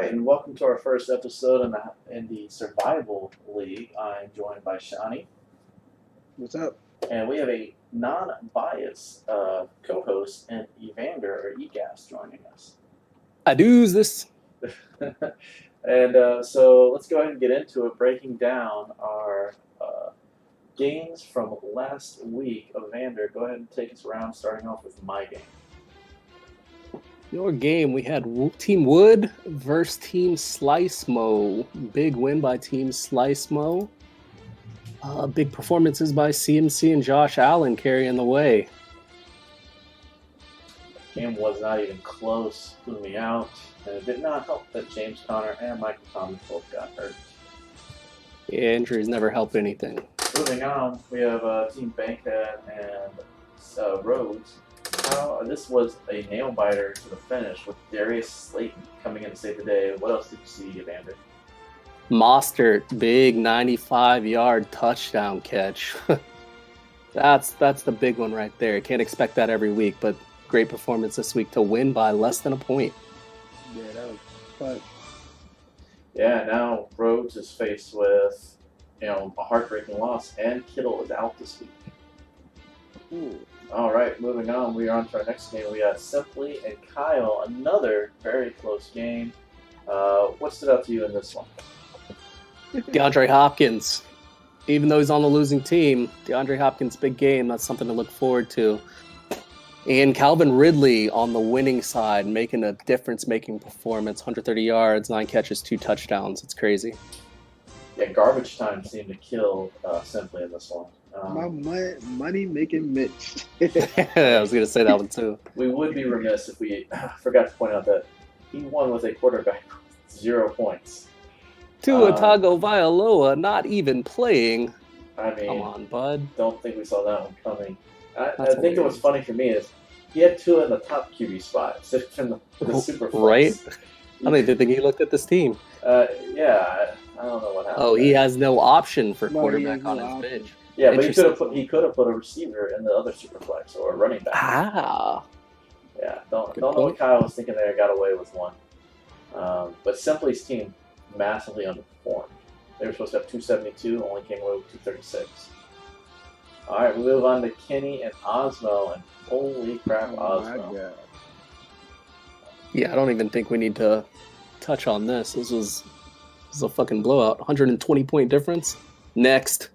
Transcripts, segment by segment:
right, and welcome to our first episode in the Survival League. I'm joined by Shani, What's up? and we have a non-biased co-host and Evander or EGAS joining us. I do's this. And so let's go ahead and get into it, breaking down our games from last week. Evander, go ahead and take us around, starting off with my game. Your game, we had Team Wood versus Team Slice Mo. Big win by Team Slice Mo. Big performances by CMC and Josh Allen carrying the way. Game was not even close, blew me out, and it did not help that James Conner and Michael Thomas both got hurt. Yeah, injuries never help anything. Moving on, we have Team Bankhead and Rhodes. This was a nail biter to the finish with Darius Slayton coming in to save the day. What else did you see, Evander? Mostert, big 95-yard touchdown catch. That's the big one right there. Can't expect that every week, but great performance this week to win by less than a point. Yeah, that was fun. Yeah, now Rhodes is faced with a heartbreaking loss, and Kittle is out this week. Ooh. All right, moving on. We are on to our next game. We got Simply and Kyle, another very close game. What stood out to you in this one? DeAndre Hopkins, even though he's on the losing team, DeAndre Hopkins' big game, that's something to look forward to. And Calvin Ridley on the winning side, making a difference-making performance, 130 yards, 9 catches, 2 touchdowns. It's crazy. Yeah, garbage time seemed to kill Simply in this one. My money making Mitch. I was going to say that one too. We would be remiss if we forgot to point out that he won with a quarterback with 0 points. Tua Tagovailoa not even playing. I mean, Come on, bud. Don't think we saw that one coming. I That's think it was hilarious. funny for me is he had Tua in the top QB spot, sitting in the super flex. Right? I don't even think he looked at this team. Yeah, I don't know what happened. Oh, he there. has no option for No, he quarterback has on no his option. bench. Yeah, but Interesting. he could have put a receiver in the other super flex or a running back. Ah. Yeah, don't Good know what point. Kyle was thinking there. Got away with one. But Simply's team massively underperformed. They were supposed to have 272, only came away with 236. All right, we move on to Kenny and Osmo, and holy crap, Oh my Osmo! God. Yeah, I don't even think we need to touch on this. This was a fucking blowout. 120-point difference. Next.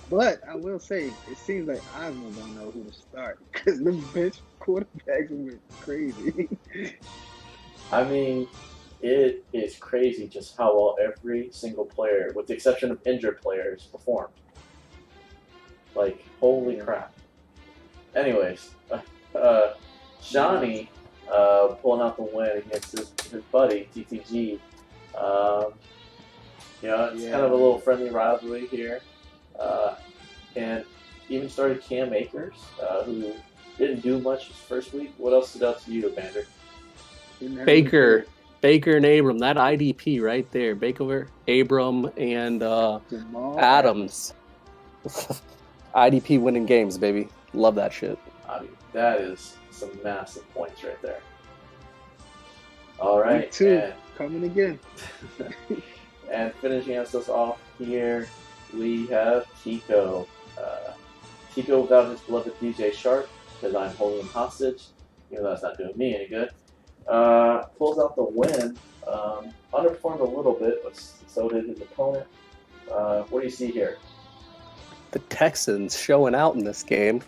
But I will say, it seems like Osmo don't know who to start because the bench quarterbacks went crazy. I mean, it is crazy just how well every single player, with the exception of injured players, performed. Like, holy crap. Anyways, Johnny pulling out the win against his buddy, TTG. It's kind of a little friendly rivalry here. And even started Cam Akers, who didn't do much his first week. What else stood out to you, Evander? Baker and Abram, that IDP right there. Baker, Abram, and Jamal Adams. IDP winning games, baby. Love that shit. I mean, that is some massive points right there. All right. Week 2 coming again. And finishing us off here, we have Kiko. Kiko without his beloved DJ Shark, because I'm holding him hostage, even though that's not doing me any good. Pulls out the win. Underperformed a little bit, but so did his opponent. What do you see here? The Texans showing out in this game.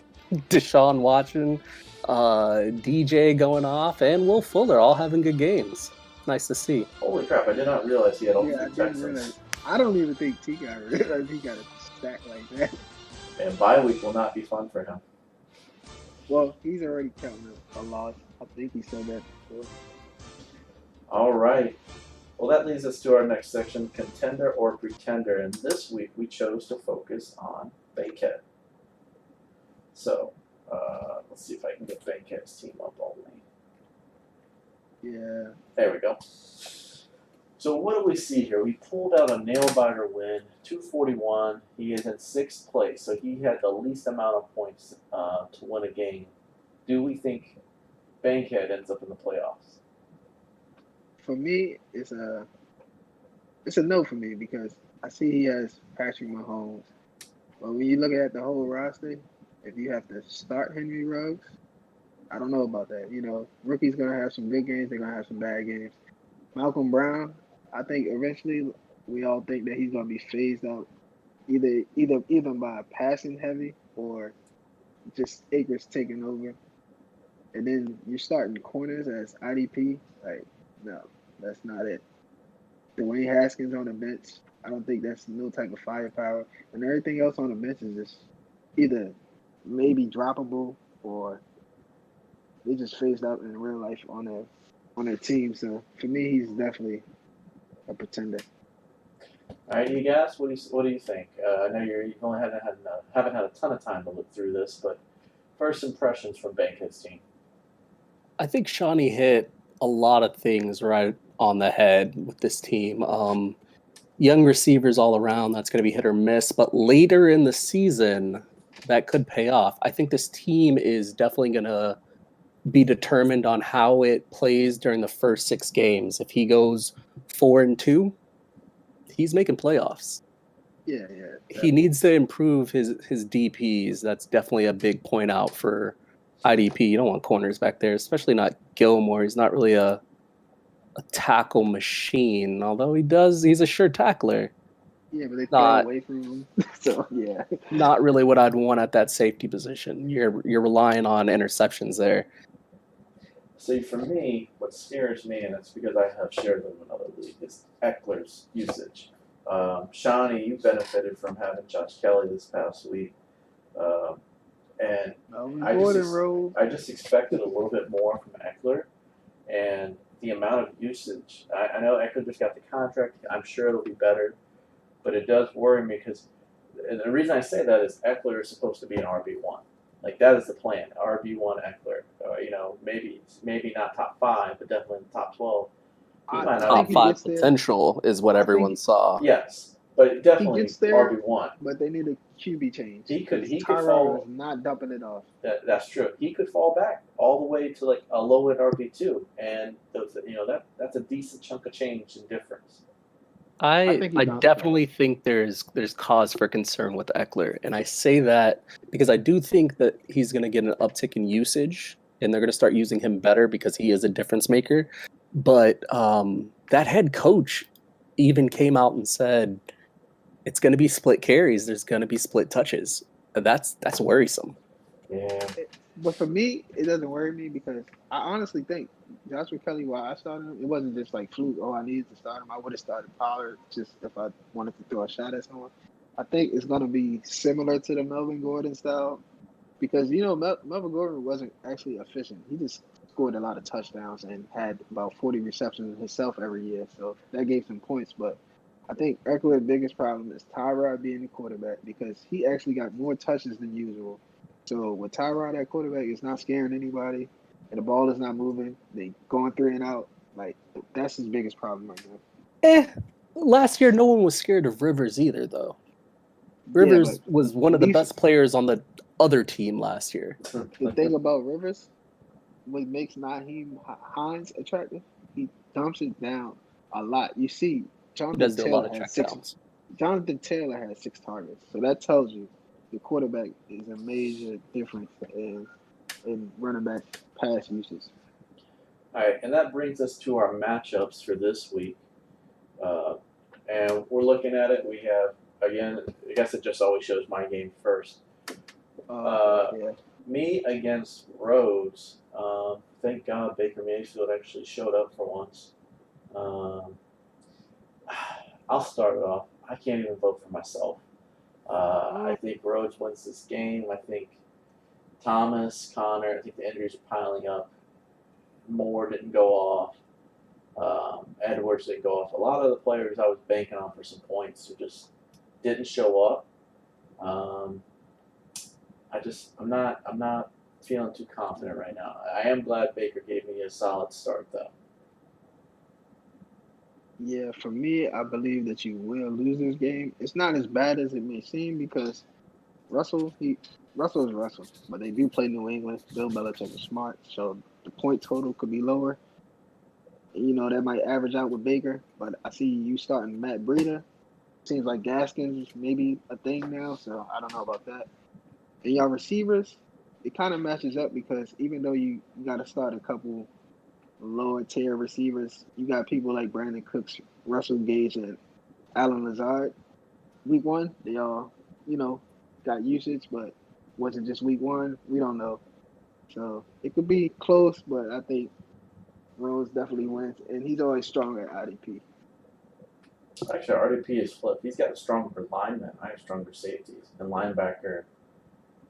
Deshaun Watson, DJ going off, and Will Fuller all having good games. Nice to see. Holy crap, I did not realize he had all Yeah, I three didn't Texans. realize. I don't even think T got a stack like that. And bye week will not be fun for him. Well, he's already counting a loss. I think he said that before. All right. Well, that leads us to our next section, Contender or Pretender. And this week we chose to focus on Bankhead. So, let's see if I can get Bankhead's team up all the way. Yeah. There we go. So what do we see here? We pulled out a nail-biter win, 241. He is in 6th place, so he had the least amount of points to win a game. Do we think Bankhead ends up in the playoffs? for me, it's a no for me because I see he has Patrick Mahomes, but when you look at the whole roster, if you have to start Henry Ruggs, I don't know about that. Rookie's gonna have some good games. They're gonna have some bad games. Malcolm Brown, I think eventually we all think that he's gonna be phased out, either by passing heavy or just Akers taking over. And then you're starting corners as IDP. Like, no, that's not it. Dwayne Haskins on the bench, I don't think that's no type of firepower. And everything else on the bench is just either maybe droppable or they just phased out in real life on their team. So for me, he's definitely a pretender. All right, you guys, what do you think? I know you've only haven't had a ton of time to look through this, but first impressions from Bankhead's team. I think Shawnee hit a lot of things right on the head with this team. Young receivers all around, that's going to be hit or miss, but later in the season, that could pay off. I think this team is definitely going to be determined on how it plays during the first 6 games. If he goes 4-2, he's making playoffs. Yeah. He needs to improve his DPs. That's definitely a big point out for IDP. You don't want corners back there, especially not Gilmore. He's not really a tackle machine, although he's a sure tackler. Yeah, but they throw away from him. So yeah. Not really what I'd want at that safety position. You're relying on interceptions there. See, for me, what scares me, and it's because I have shared them in another league, is Eckler's usage. Shawnee, you benefited from having Josh Kelly this past week. And I just expected a little bit more from Eckler. And the amount of usage, I know Eckler just got the contract. I'm sure it'll be better. But it does worry me because the reason I say that is Eckler is supposed to be an RB1. Like, that is the plan, RB1 Eckler. Maybe not top 5, but definitely in the top 12. Top 5 potential is what everyone saw. Yes, but definitely RB1. But they need a QB change. He could fall. Not dumping it off. That's true. He could fall back all the way to like a low end RB2, and that's a decent chunk of change in difference. I definitely think there's cause for concern with Eckler, and I say that because I do think that he's going to get an uptick in usage, and they're going to start using him better because he is a difference maker. But that head coach even came out and said it's going to be split carries. There's going to be split touches. That's worrisome. Yeah. But for me, it doesn't worry me because I honestly think Joshua Kelly, while I started him, it wasn't just like fluke. Oh, I needed to start him. I would have started Pollard just if I wanted to throw a shot at someone. I think it's going to be similar to the Melvin Gordon style because, Melvin Gordon wasn't actually efficient. He just scored a lot of touchdowns and had about 40 receptions himself every year. So that gave some points. But I think Eckler's biggest problem is Tyrod being the quarterback because he actually got more touches than usual. So with Tyrod at quarterback, it's not scaring anybody, and the ball is not moving. They going 3 and out. Like, that's his biggest problem right now. Last year, no one was scared of Rivers either, though. Rivers was one of the best players on the other team last year. The thing about Rivers, what makes Nyheim Hines attractive, he dumps it down a lot. You see, Jonathan Taylor had 6 targets, so that tells you the quarterback is a major difference in running back pass usage. All right, and that brings us to our matchups for this week. And we're looking at it. We have, again, I guess it just always shows my game first. Me against Rhodes. Thank God Baker Mayfield actually showed up for once. I'll start it off. I can't even vote for myself. I think Rhodes wins this game. I think Thomas, Connor, I think the injuries are piling up. Moore didn't go off. Edwards didn't go off. A lot of the players I was banking on for some points who just didn't show up. I'm not feeling too confident right now. I am glad Baker gave me a solid start though. Yeah, for me, I believe that you will lose this game. It's not as bad as it may seem because Russell is Russell, but they do play New England. Bill Belichick is smart, so the point total could be lower. You know, that might average out with Baker, but I see you starting Matt Breida. Seems like Gaskins maybe a thing now, so I don't know about that. And y'all receivers, it kind of matches up because even though you got to start a couple lower tier receivers, you got people like Brandon Cooks, Russell Gage, and Alan Lazard. Week one, they all, you know, got usage, but was it just week one? We don't know. So it could be close, but I think Rose definitely wins, and he's always strong at IDP. Actually, RDP is flipped. He's got a stronger lineman. I have stronger safeties. And linebacker,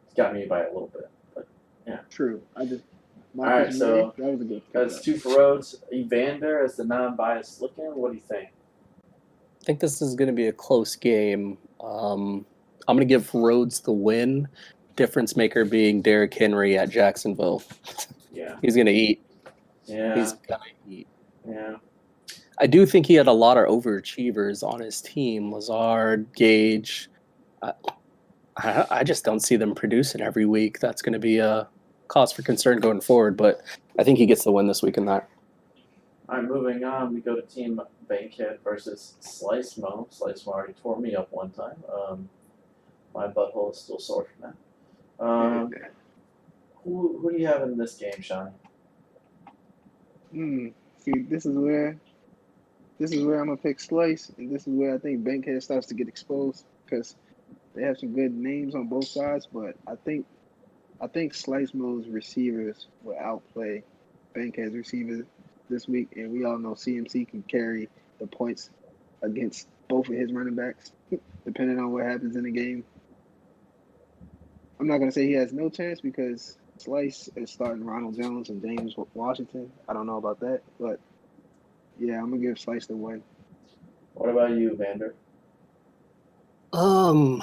he's got me by a little bit. But yeah. True. All right, so that was a good pick. that's two for Rhodes. Evander as the non-biased looking. What do you think? I think this is going to be a close game. I'm going to give Rhodes the win. Difference maker being Derrick Henry at Jacksonville. Yeah. He's going to eat. Yeah. He's going to eat. Yeah. I do think he had a lot of overachievers on his team. Lazard, Gage. I just don't see them producing every week. That's going to be a cause for concern going forward, but I think he gets the win this week in that. All right, moving on. We go to Team Bankhead versus Slice Mo. Slice Mo already tore me up one time. My butthole is still sore from that. Who do you have in this game, Shawnee? See, this is where I'm gonna pick Slice, and this is where I think Bankhead starts to get exposed because they have some good names on both sides, but I think Slice Mo's receivers will outplay Bankhead's receivers this week, and we all know CMC can carry the points against both of his running backs, depending on what happens in the game. I'm not gonna say he has no chance because Slice is starting Ronald Jones and James Washington. I don't know about that, but yeah, I'm gonna give Slice the win. What about you, Vander? I'm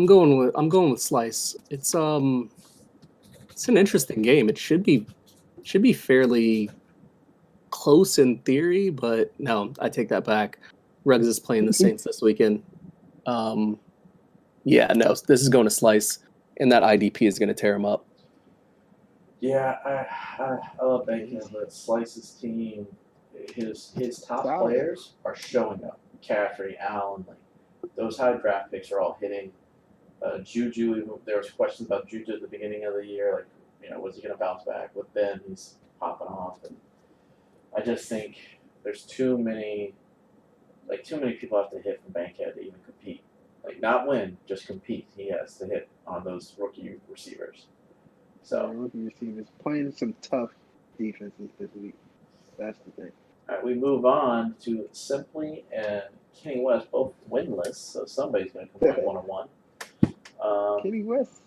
going with Slice. It's an interesting game. It should be fairly close in theory, but no, I take that back. Ruggs is playing the Saints this weekend. Yeah, no, this is going to Slice, and that IDP is going to tear him up. Yeah, I love Bankhead, but Slice's team, his top players are showing up. McCaffrey, Allen, like those high draft picks are all hitting. Juju, there was questions about Juju at the beginning of the year, like, was he going to bounce back? With Ben, he's popping off, and I just think there's too many people have to hit from Bankhead to even compete. Like, not win, just compete. He has to hit on those rookie receivers. So rookie receivers playing some tough defenses this week. That's the thing. All right, we move on to Simply and Kenny West, both winless, so somebody's going to come away 1-1. Kenny West.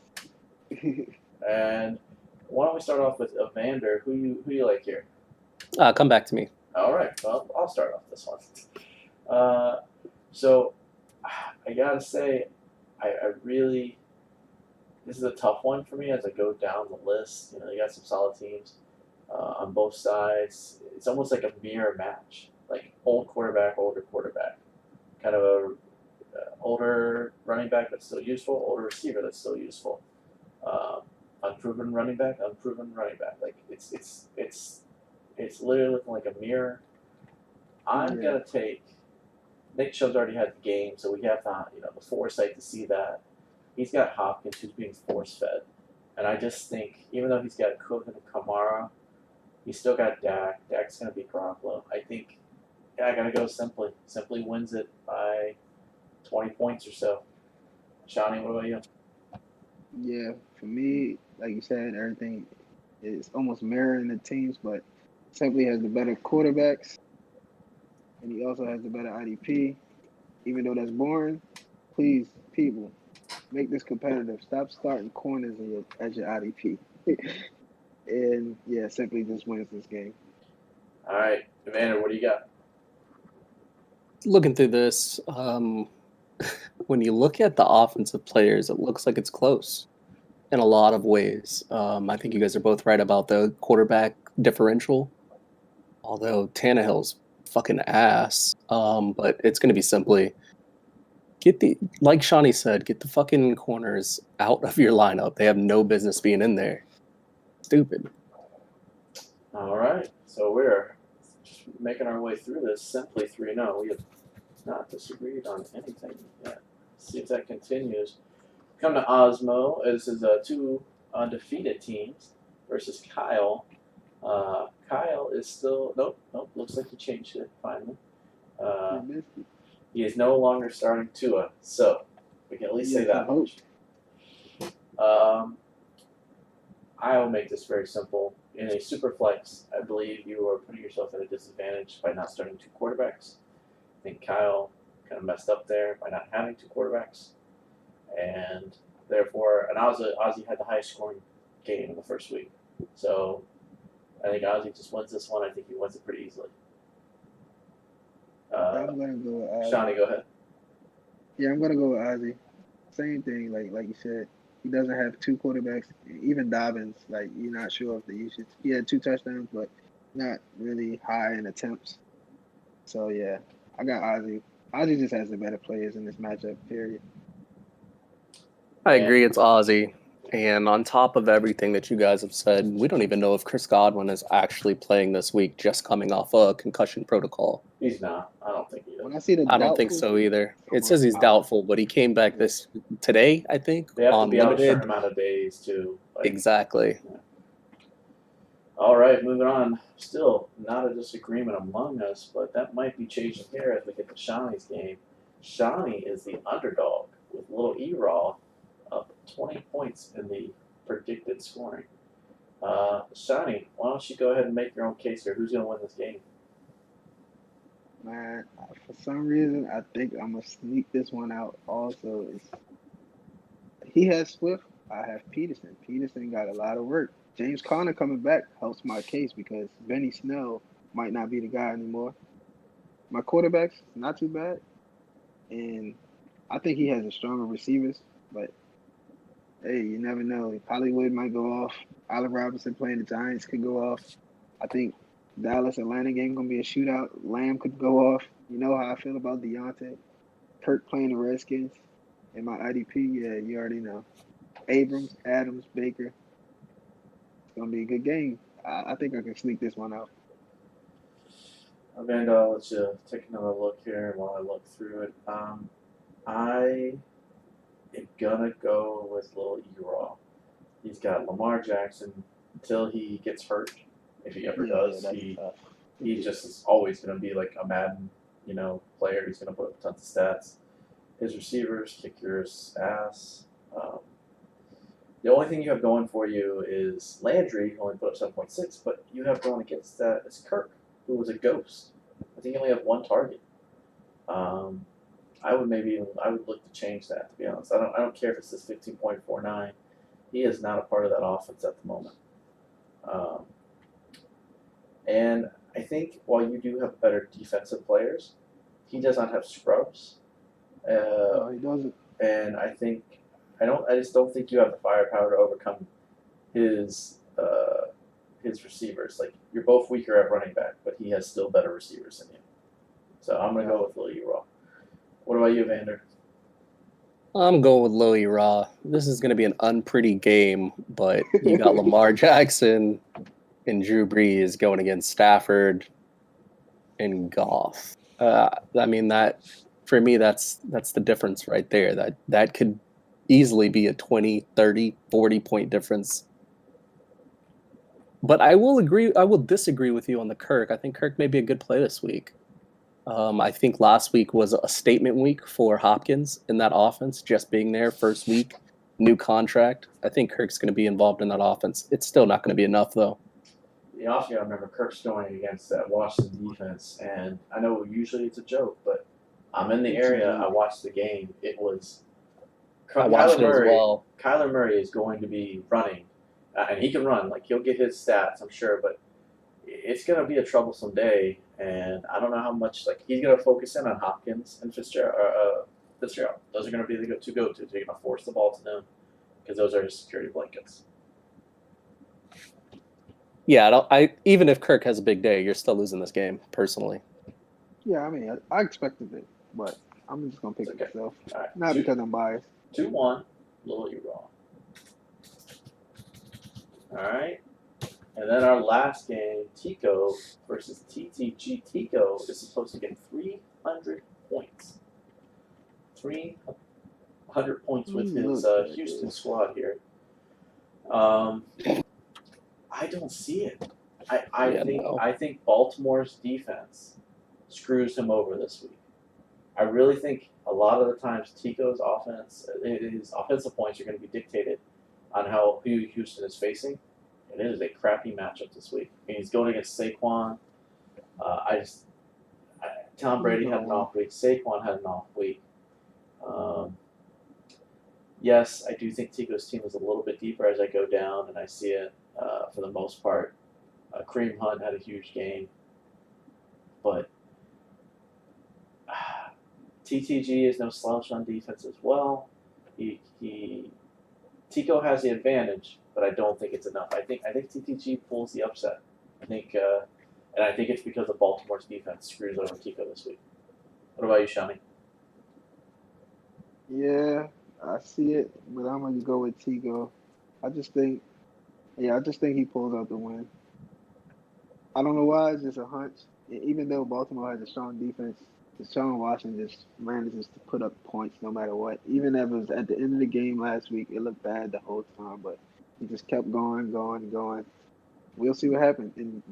And why don't we start off with Evander? Who you like here? Come back to me. All right, well, I'll start off this one. So I gotta say, I really, this is a tough one for me as I go down the list. You got some solid teams on both sides. It's almost like a mirror match, like older quarterback, kind of a older running back that's still useful, older receiver that's still useful, unproven running back. Like it's literally looking like a mirror. I'm gonna take. Nick Chubb's already had the game, so we have the foresight to see that. He's got Hopkins who's being force-fed. And I just think, even though he's got Cook and Kamara, he's still got Dak. Dak's going to be Garoppolo. I think, I got to go Simply. Simply wins it by 20 points or so. Shawnee, what about you? Yeah, for me, like you said, everything is almost mirroring the teams, but Simply has the better quarterbacks. And he also has the better IDP. Even though that's boring, please, people, make this competitive. Stop starting corners as your IDP. And, yeah, Simply just wins this game. All right. Evander, what do you got? Looking through this, when you look at the offensive players, it looks like it's close in a lot of ways. I think you guys are both right about the quarterback differential, although Tannehill's fucking ass, but it's going to be Simply. Like Shawnee said, get the fucking corners out of your lineup. They have no business being in there. Stupid. All right, so we're just making our way through this. Simply 3-0. We have not disagreed on anything yet. See if that continues. Come to Osmo. This is two undefeated teams versus Kyle. Kyle is still nope. Looks like he changed it finally. He is no longer starting Tua, so we can at least say that much. I will make this very simple. In a super flex, I believe you are putting yourself at a disadvantage by not starting two quarterbacks. I think Kyle kind of messed up there by not having two quarterbacks, and therefore, and Ozzy had the highest scoring game in the first week. So I think Ozzy just wins this one. I think he wins it pretty easily. I'm gonna go with Ozzy. Shawnee, go ahead. Yeah, I'm gonna go with Ozzy. Same thing, like you said. He doesn't have two quarterbacks. Even Dobbins, like you're not sure of the usage. He had 2 touchdowns, but not really high in attempts. So yeah, I got Ozzy. Ozzy just has the better players in this matchup. Period. I agree. It's Ozzy. And on top of everything that you guys have said, we don't even know if Chris Godwin is actually playing this week, just coming off a concussion protocol. He's not. I don't think he is. When I see the I don't think so either. It says he's doubtful, but he came back today, I think. They have on to be out a limited. certain amount of days too. Exactly. Yeah. All right, moving on. Still not a disagreement among us, but that might be changing here as we get to Shawnee's game. Shawnee is the underdog with little E-Raw up 20 points in the predicted scoring. Shawnee, why don't you go ahead and make your own case here? Who's going to win this game? Man, for some reason, I think I'm gonna sneak this one out. Also, he has Swift. I have Peterson. Peterson got a lot of work. James Conner coming back helps my case because Benny Snell might not be the guy anymore. My quarterback's not too bad, and I think he has a stronger receivers. But hey, you never know. Hollywood might go off. Allen Robinson playing the Giants could go off. I think Dallas-Atlanta game going to be a shootout. Lamb could go off. You know how I feel about Deontay. Kirk playing the Redskins. And my IDP, yeah, you already know. Abrams, Adams, Baker. It's going to be a good game. I think I can sneak this one out. Amanda, I'll let you take another look here while I look through it. I am going to go with Lil E-Raw. He's got Lamar Jackson until he gets hurt. If he ever does, he just is always going to be like a Madden, player. He's going to put up tons of stats. His receivers kick your ass. The only thing you have going for you is Landry, who only put up 7.6, but you have going against that is Kirk, who was a ghost. I think he only had 1 target. I would look to change that, to be honest. I don't care if it's this 15.49. He is not a part of that offense at the moment. And I think while you do have better defensive players, he does not have scrubs. No, he doesn't. And I just don't think you have the firepower to overcome his receivers. Like, you're both weaker at running back, but he has still better receivers than you. So I'm gonna go with Lil E-Raw. What about you, Vander? I'm going with Lil E-Raw. This is going to be an unpretty game, but you got Lamar Jackson and Drew Brees going against Stafford and Goff. That for me, that's the difference right there. That could easily be a 20, 30, 40-point difference. But I will disagree with you on the Kirk. I think Kirk may be a good play this week. I think last week was a statement week for Hopkins in that offense, just being there first week, new contract. I think Kirk's going to be involved in that offense. It's still not going to be enough, though. You also got to remember Kirk's going against that Washington defense, and I know usually it's a joke, but I'm in the area. I watched the game. It was Kyler Murray. Well. Kyler Murray is going to be running, and he can run. Like, he'll get his stats, I'm sure, but it's going to be a troublesome day. And I don't know how much, he's going to focus in on Hopkins and Fitzgerald. Those are going to be the two go-tos. They're going to force the ball to them because those are his security blankets. Yeah, even if Kirk has a big day, you're still losing this game, personally. Yeah, I mean, I expected it, but I'm just going to pick it myself. Right. Not because I'm biased. 2-1, Lil E-Raw. All right. And then our last game, Tico versus TTG. Tico is supposed to get 300 points. 300 points with his Houston squad here. I don't see it. I think Baltimore's defense screws him over this week. I really think a lot of the times Tico's offense, his offensive points are going to be dictated on who Houston is facing. And it is a crappy matchup this week. I mean, he's going against Saquon. Tom Brady had an off week. Saquon had an off week. Yes, I do think Tico's team is a little bit deeper as I go down, and I see it for the most part. Kareem Hunt had a huge game. But TTG is no slouch on defense as well. Tico has the advantage, but I don't think it's enough. I think TTG pulls the upset. I think it's because of Baltimore's defense screws over Tico this week. What about you, Shani? Yeah, I see it, but I'm gonna go with Tico. I just think he pulls out the win. I don't know why, it's just a hunch. Even though Baltimore has a strong defense, Deshaun Watson just manages to put up points no matter what. Even if it was at the end of the game last week, it looked bad the whole time, but he just kept going. We'll see what happens. And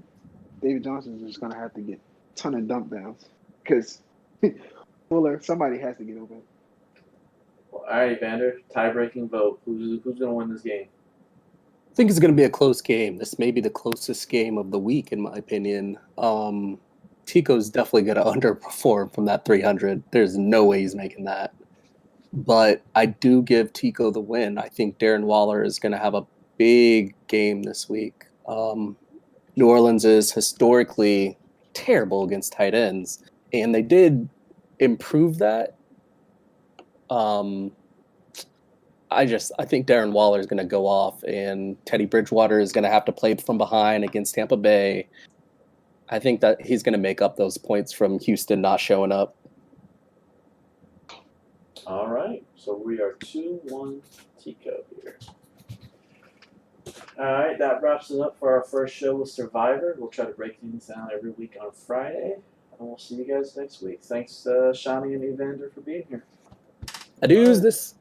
David Johnson's just going to have to get a ton of dump downs because Fuller, somebody has to get open. Well, all right, Vander, tie-breaking vote. Who's going to win this game? I think it's going to be a close game. This may be the closest game of the week, in my opinion. Tico's definitely going to underperform from that 300. There's no way he's making that. But I do give Tico the win. I think Darren Waller is going to have a big game this week. New Orleans is historically terrible against tight ends, and they did improve that. I think Darren Waller is going to go off, and Teddy Bridgewater is going to have to play from behind against Tampa Bay. I think that he's going to make up those points from Houston not showing up. All right, so we are 2-1 Tico here. All right, that wraps it up for our first show with Survivor. We'll try to break things down every week on Friday, and we'll see you guys next week. Thanks, Shani and Evander, for being here. Adios.